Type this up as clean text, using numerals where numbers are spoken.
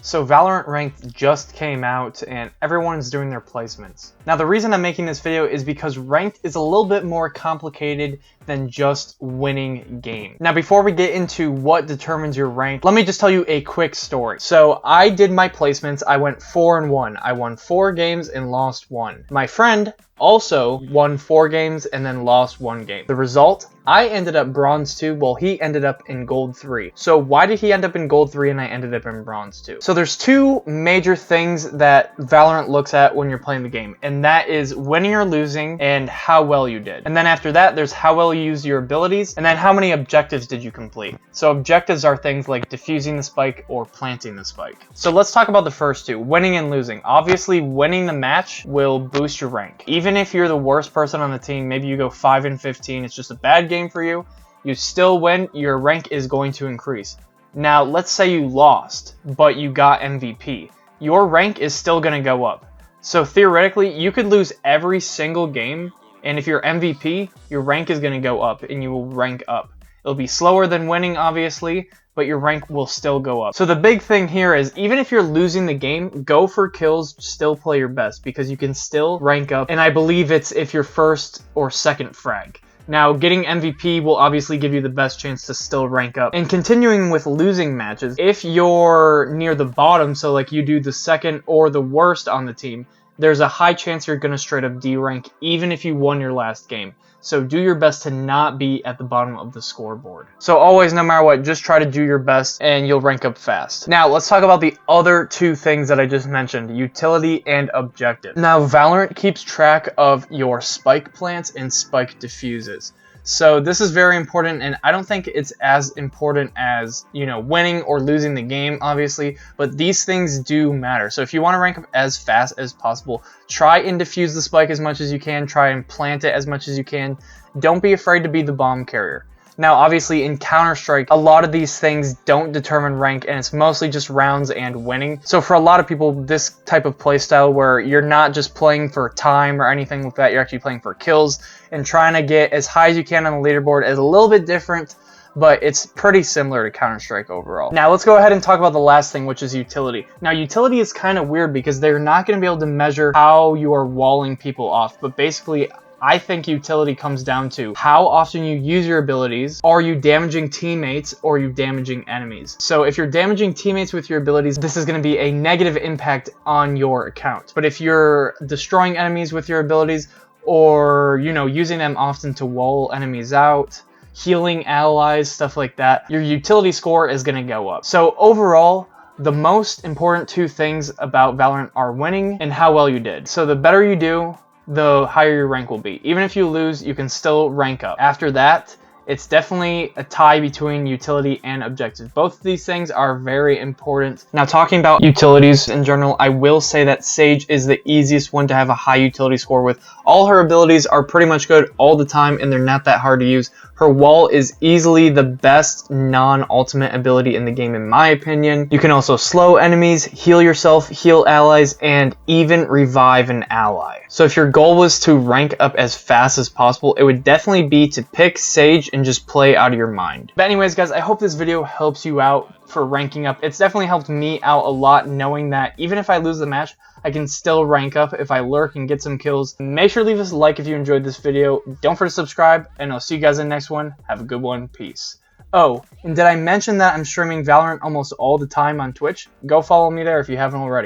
So Valorant Ranked just came out and everyone's doing their placements. Now the reason I'm making this video is because Ranked is a little bit more complicated than just winning games. Now before we get into what determines your rank, let me just tell you a quick story. So I did my placements, I went 4-1. I won 4 games and lost 1. My friend also won 4 games and then lost 1 game. The result? I ended up bronze 2 while he ended up in gold 3. So why did he end up in gold 3 and I ended up in bronze 2? So there's 2 major things that Valorant looks at when you're playing the game, and that is winning or losing and how well you did. And then after that, there's how well you use your abilities, and then how many objectives did you complete. So objectives are things like defusing the spike or planting the spike. So let's talk about the first 2, winning and losing. Obviously, winning the match will boost your rank. Even if you're the worst person on the team, maybe you go 5-15, it's just a bad game for you, you still win, your rank is going to increase. Now, let's say you lost, but you got MVP. Your rank is still going to go up. So theoretically, you could lose every single game, and if you're MVP, your rank is going to go up, and you will rank up. It'll be slower than winning, obviously, but your rank will still go up. So the big thing here is, even if you're losing the game, go for kills, still play your best, because you can still rank up, and I believe it's if you're first or second frag. Now, getting MVP will obviously give you the best chance to still rank up. And continuing with losing matches, if you're near the bottom, so like you do the second or the worst on the team, there's a high chance you're going to straight up D-rank even if you won your last game. So do your best to not be at the bottom of the scoreboard. So always, no matter what, just try to do your best and you'll rank up fast. Now let's talk about the other 2 things that I just mentioned, utility and objective. Now Valorant keeps track of your spike plants and spike diffuses. So this is very important, and I don't think it's as important as, winning or losing the game, obviously, but these things do matter. So if you want to rank up as fast as possible, try and defuse the spike as much as you can, try and plant it as much as you can. Don't be afraid to be the bomb carrier. Now, obviously, in Counter-Strike, a lot of these things don't determine rank, and it's mostly just rounds and winning. So for a lot of people, this type of playstyle where you're not just playing for time or anything like that, you're actually playing for kills and trying to get as high as you can on the leaderboard is a little bit different, but it's pretty similar to Counter-Strike overall. Now, let's go ahead and talk about the last thing, which is utility. Now, utility is kind of weird because they're not going to be able to measure how you are walling people off, but basically, I think utility comes down to how often you use your abilities. Are you damaging teammates or are you damaging enemies? So if you're damaging teammates with your abilities, this is going to be a negative impact on your account. But if you're destroying enemies with your abilities or, using them often to wall enemies out, healing allies, stuff like that, your utility score is going to go up. So overall, the most important 2 things about Valorant are winning and how well you did. So the better you do, the higher your rank will be. Even if you lose, you can still rank up. After that, it's definitely a tie between utility and objective. Both of these things are very important. Now, talking about utilities in general, I will say that Sage is the easiest one to have a high utility score with. All her abilities are pretty much good all the time, and they're not that hard to use. Her wall is easily the best non-ultimate ability in the game, in my opinion. You can also slow enemies, heal yourself, heal allies, and even revive an ally. So if your goal was to rank up as fast as possible, it would definitely be to pick Sage and just play out of your mind. But anyways, guys, I hope this video helps you out for ranking up. It's definitely helped me out a lot, knowing that even if I lose the match, I can still rank up if I lurk and get some kills. Make sure to leave us a like if you enjoyed this video. Don't forget to subscribe, and I'll see you guys in the next one. Have a good one. Peace. Oh, and did I mention that I'm streaming Valorant almost all the time on Twitch? Go follow me there if you haven't already.